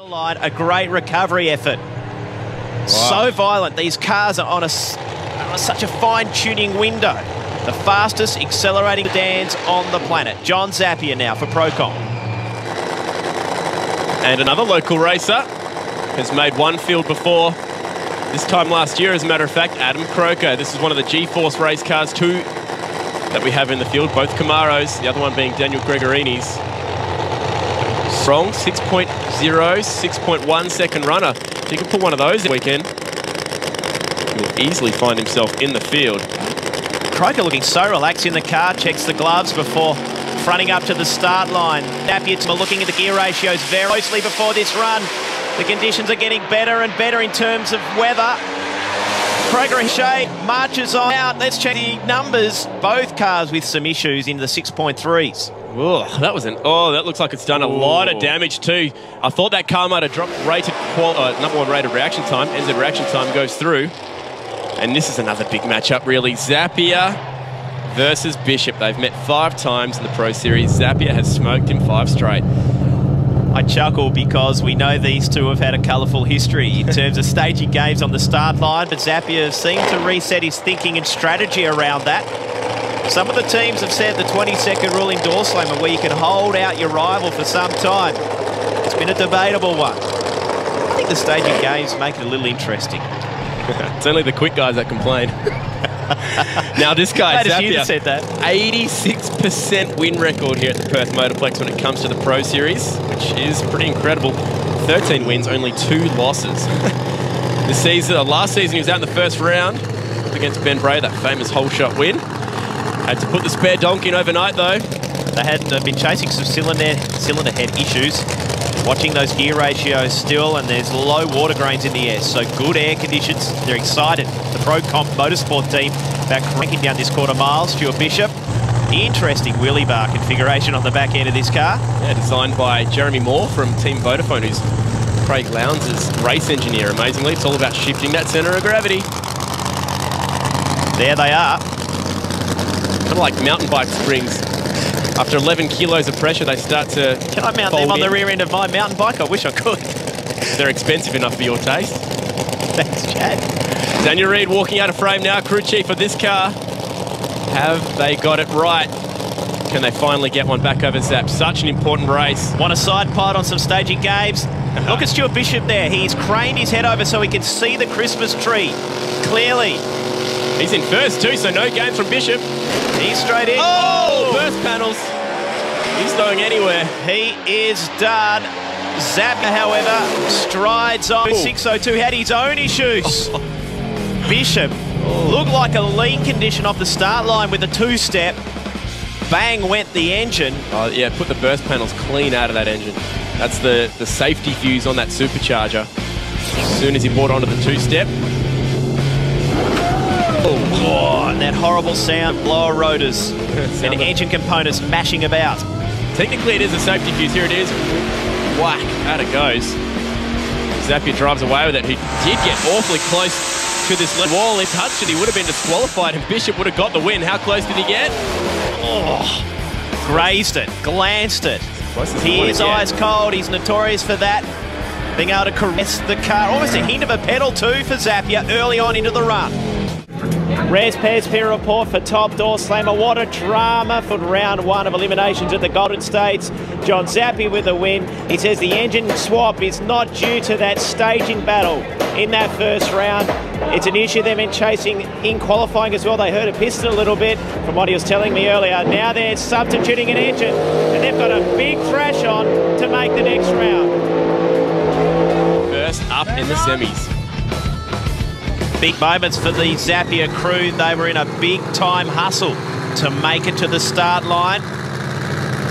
Line, a great recovery effort. Wow. So violent. These cars are on such a fine-tuning window. The fastest accelerating sedans on the planet. John Zappia now for Procomp. And another local racer has made one field before. This time last year, as a matter of fact, Adam Croker. This is one of the G-Force race cars, too, that we have in the field. Both Camaros, the other one being Daniel Gregorini's. Strong, 6.0, 6.1 second runner. If he can put one of those this weekend, he'll easily find himself in the field. Croker looking so relaxed in the car, checks the gloves before fronting up to the start line. Zappia looking at the gear ratios very closely before this run. The conditions are getting better and better in terms of weather. Croker and Shea marches on out. Let's check the numbers. Both cars with some issues in the 6.3s. Oh, that looks like it's done a lot of damage too. I thought that car might have dropped rated number one rated reaction time. NZ reaction time goes through. And this is another big matchup, really. Zappia versus Bishop. They've met 5 times in the Pro Series. Zappia has smoked him 5 straight. I chuckle because we know these two have had a colourful history in terms of staging games on the start line, but Zappia seemed to reset his thinking and strategy around that. Some of the teams have said the 20-second rule in Doorslammer where you can hold out your rival for some time. It's been a debatable one. I think the staging games make it a little interesting. It's only the quick guys that complain. Now this guy, Zappia, said that. 86% win record here at the Perth Motorplex when it comes to the Pro Series, which is pretty incredible. 13 wins, only 2 losses. This season, last season, he was out in the first round against Ben Bray, that famous hole shot win. Had to put the spare donkey in overnight though. They had been chasing some cylinder head issues. Watching those gear ratios still, and there's low water grains in the air, so good air conditions. They're excited. The Procomp Motorsport team back cranking down this quarter mile. Stuart Bishop. Interesting wheelie bar configuration on the back end of this car. Yeah, designed by Jeremy Moore from Team Vodafone, who's Craig Lowndes' race engineer, amazingly. It's all about shifting that centre of gravity. There they are. Kind of like mountain bike springs. After 11 kilos of pressure, they start to Can I mount them on the rear end of my mountain bike? I wish I could. They're expensive enough for your taste. Thanks, Chad. Daniel Reid walking out of frame now, crew chief of this car. Have they got it right? Can they finally get one back over Zapp? Such an important race. Want a side pod on some staging games? Look at Stuart Bishop there. He's craned his head over so he can see the Christmas tree clearly. He's in first too, so no game from Bishop. He's straight in. Oh, burst panels. He's going anywhere. He is done. Zappia, however, strides on. 6:02 had his own issues. Bishop looked like a lean condition off the start line with a 2-step. Bang went the engine. Oh yeah, put the burst panels clean out of that engine. That's the safety fuse on that supercharger. As soon as he brought onto the 2-step. Oh, and that horrible sound, blower rotors and engine components mashing about. Technically it is a safety fuse, here it is. Whack, out it goes. Zappia drives away with it. He did get awfully close to this left wall. If touched it, he would have been disqualified and Bishop would have got the win. How close did he get? Oh, grazed it, glanced it. He is ice cold, he's notorious for that. Being able to caress the car, almost a hint of a pedal too for Zappia early on into the run. Res Pez peer report for top Doorslammer. What a drama for round 1 of eliminations at the Golden States. John Zappia with the win. He says the engine swap is not due to that staging battle in that first round. It's an issue they've been chasing in qualifying as well. They heard a piston a little bit from what he was telling me earlier. Now they're substituting an engine and they've got a big thrash on to make the next round. First up in the semis. Big moments for the Zappia crew. They were in a big-time hustle to make it to the start line.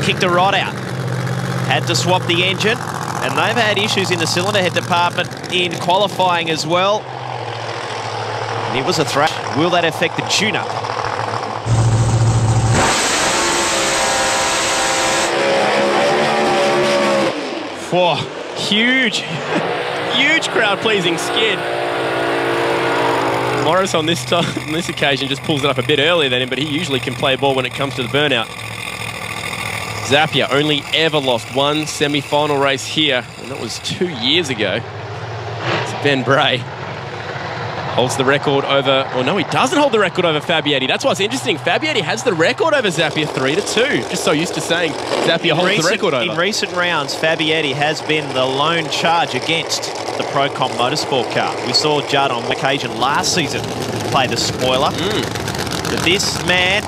Kicked a rod out. Had to swap the engine. And they've had issues in the cylinder head department in qualifying as well. And it was a thrash. Will that affect the tune-up? Whoa, huge, huge crowd-pleasing skid. Morris on this occasion just pulls it up a bit earlier than him, but he usually can play ball when it comes to the burnout. Zappia only ever lost one semi-final race here, and that was 2 years ago. So Ben Bray holds the record over, or no, he doesn't hold the record over Fabietti. That's what's interesting. Fabietti has the record over Zappia 3-2. Just so used to saying Zappia holds the record over. In recent rounds, Fabietti has been the lone charge against the Procomp Motorsport car. We saw Judd on occasion last season play the spoiler. But this man,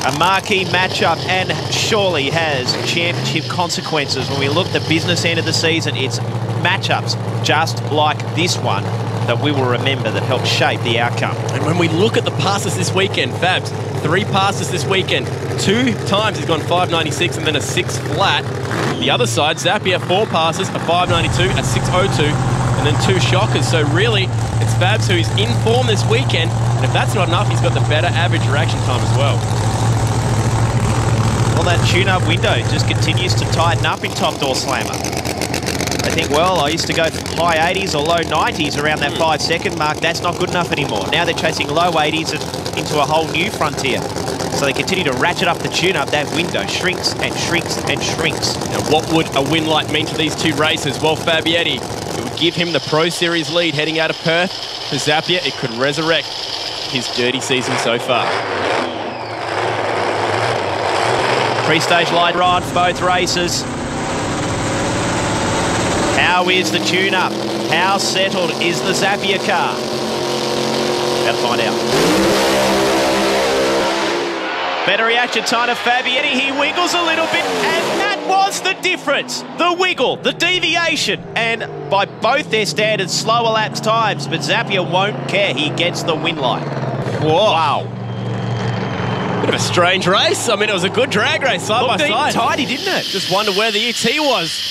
a marquee matchup, and surely has championship consequences. When we look at the business end of the season, it's matchups just like this one that we will remember that helped shape the outcome. And when we look at the passes this weekend, Fabs, 3 passes this weekend. 2 times he's gone 596 and then a 6 flat. The other side, Zappia, 4 passes, a 592, a 602, and then 2 shockers. So really, it's Fabs who's in form this weekend. And if that's not enough, he's got the better average reaction time as well. Well, that tune-up window just continues to tighten up in top Doorslammer. I think, well, I used to go high 80s or low 90s around that 5-second mark. That's not good enough anymore. Now they're chasing low 80s and into a whole new frontier. So they continue to ratchet up the tune-up. That window shrinks and shrinks and shrinks. Now, what would a win like mean to these 2 races? Well, Fabietti, it would give him the Pro Series lead heading out of Perth. For Zappia, it could resurrect his dirty season so far. Pre-stage light ride for both races. How is the tune-up? How settled is the Zappia car? About to find out. Better reaction time to Fabietti. He wiggles a little bit, and that was the difference. The wiggle, the deviation, and by both their standards, slower laps times, but Zappia won't care. He gets the win light. Whoa. Wow. Bit of a strange race. I mean, it was a good drag race side by side. Looked tidy, didn't it? Just wonder where the ET was.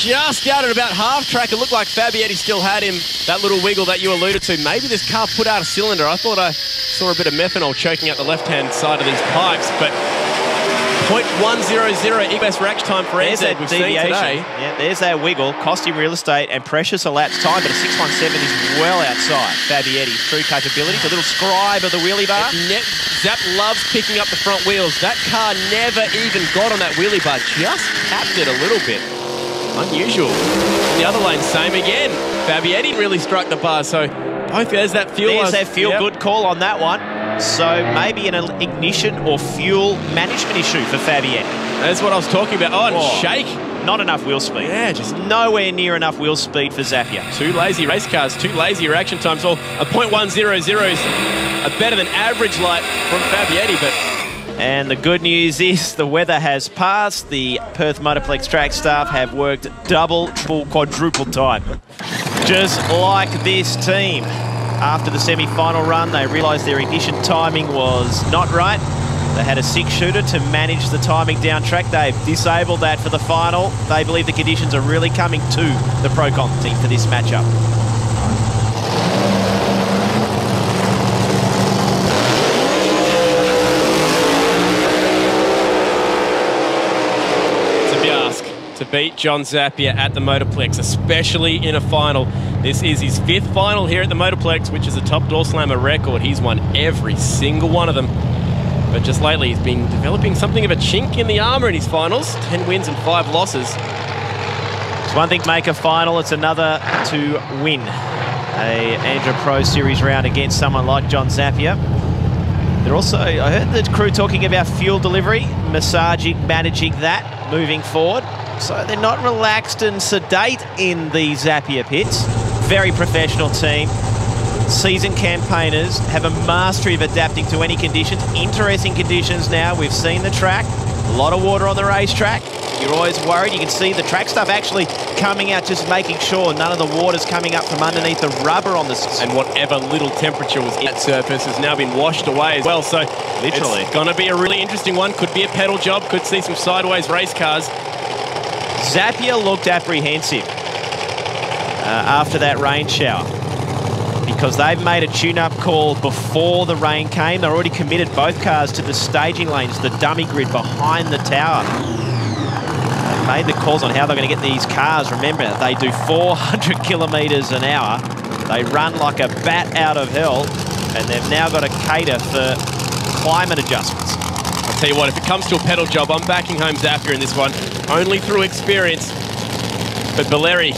Just out at about half track, it looked like Fabietti still had him. That little wiggle that you alluded to. Maybe this car put out a cylinder. I thought I saw a bit of methanol choking out the left-hand side of these pipes, but 0.100 best reaction time for NZ we've seen today. Yeah, there's that wiggle, cost him real estate and precious elapsed time, but a 617 is well outside Fabietti's true capabilities. A little scribe of the wheelie bar. Zapp loves picking up the front wheels. That car never even got on that wheelie bar, just tapped it a little bit. Unusual. The other lane, same again. Fabietti really struck the bar, so both there's that fuel. There's that feel-good call on that one. So maybe an ignition or fuel management issue for Fabietti. That's what I was talking about. Oh, and shake. Not enough wheel speed. Yeah, just nowhere near enough wheel speed for Zappia. 2 lazy race cars, 2 lazy reaction times. Well, a 0.100 is a better than average light from Fabietti, but... And the good news is the weather has passed. The Perth Motorplex track staff have worked double, triple, quadruple time. Just like this team. After the semi-final run, they realised their ignition timing was not right. They had a 6-shooter to manage the timing down track. They've disabled that for the final. They believe the conditions are really coming to the Procomp team for this matchup. To beat John Zappia at the Motorplex, especially in a final. This is his 5th final here at the Motorplex, which is a top Doorslammer record. He's won every single one of them. But just lately, he's been developing something of a chink in the armour in his finals. 10 wins and 5 losses. It's one thing to make a final, it's another to win a Andra Pro Series round against someone like John Zappia. They're also, I heard the crew talking about fuel delivery, massaging, managing that, moving forward. So they're not relaxed and sedate in the Zappia pits. Very professional team. Seasoned campaigners have a mastery of adapting to any conditions. Interesting conditions now. We've seen the track. A lot of water on the racetrack. You're always worried. You can see the track stuff actually coming out, just making sure none of the water's coming up from underneath the rubber on the... And whatever little temperature was in that surface has now been washed away as well. So literally, it's going to be a really interesting one. Could be a pedal job. Could see some sideways race cars. Zappia looked apprehensive after that rain shower because they've made a tune-up call before the rain came. They're already committed both cars to the staging lanes, the dummy grid behind the tower. They've made the calls on how they're going to get these cars. Remember, they do 400 kilometres an hour. They run like a bat out of hell, and they've now got to cater for climate adjustments. I'll tell you what, if it comes to a pedal job, I'm backing home Zappia in this one, only through experience. But Valeri,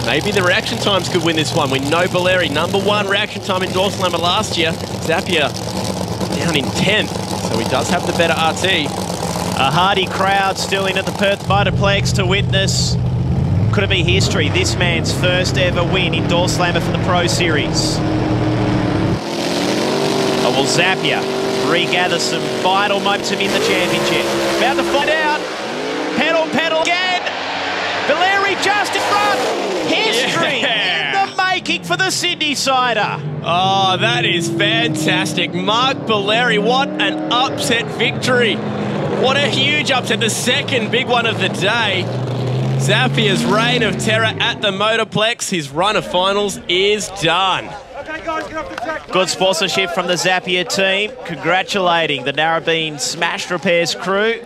maybe the reaction times could win this one. We know Valeri, #1 reaction time in Doorslammer last year. Zappia down in 10th, so he does have the better RT. A hearty crowd still in at the Perth Motorplex to witness. Could it be history? This man's first ever win in Doorslammer for the Pro Series. Oh, well, Zappia regather some vital momentum in the championship. About to find out. Pedal again. Valeri just in front. History in the making for the Sydney Sider. Oh, that is fantastic. Mark Valeri, what an upset victory. What a huge upset. The second big one of the day. Zappia's reign of terror at the Motorplex. His run of finals is done. Good sponsorship from the Zappia team. Congratulating the Narrabeen Smash Repairs crew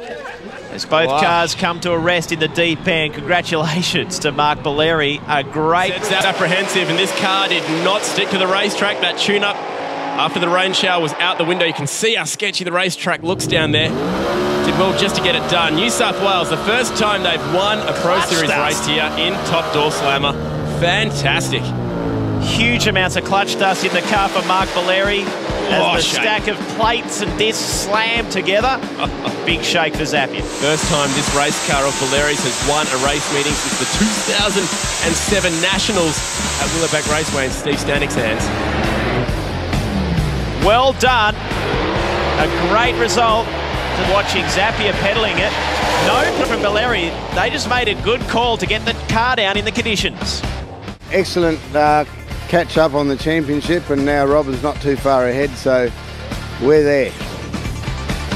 as both cars come to a rest in the deep end. Congratulations to Mark Valeri. A great... That's apprehensive, and this car did not stick to the racetrack. That tune-up after the rain shower was out the window. You can see how sketchy the racetrack looks down there. Did well just to get it done. New South Wales, the first time they've won a Pro Series race here in Top Doorslammer. Fantastic. Huge amounts of clutch dust in the car for Mark Valeri as the stack of plates and discs slammed together. Big shake for Zappia. First time this race car of Valeri's has won a race meeting since the 2007 Nationals at Willowback Raceway in Steve Stanik's hands. Well done. A great result. Watching Zappia pedaling it. No from Valeri. They just made a good call to get the car down in the conditions. Excellent catch up on the championship, and now Robin's not too far ahead, so we're there.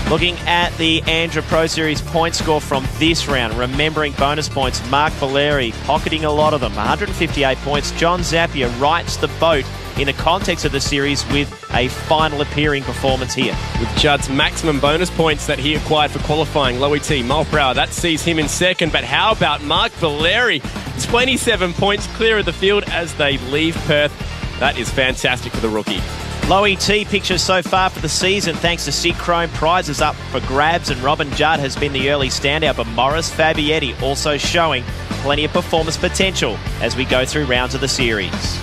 Looking at the Andra Pro Series point score from this round, remembering bonus points, Mark Valeri pocketing a lot of them, 158 points. John Zappia rights the boat in the context of the series with a final appearing performance here. With Judd's maximum bonus points that he acquired for qualifying, Lowy T, Mulbrow, that sees him in second. But how about Mark Valeri? 27 points clear of the field as they leave Perth. That is fantastic for the rookie. Lowy T pictures so far for the season thanks to Sid Chrome. Prizes up for grabs, and Robin Judd has been the early standout, but Morris Fabietti also showing plenty of performance potential as we go through rounds of the series.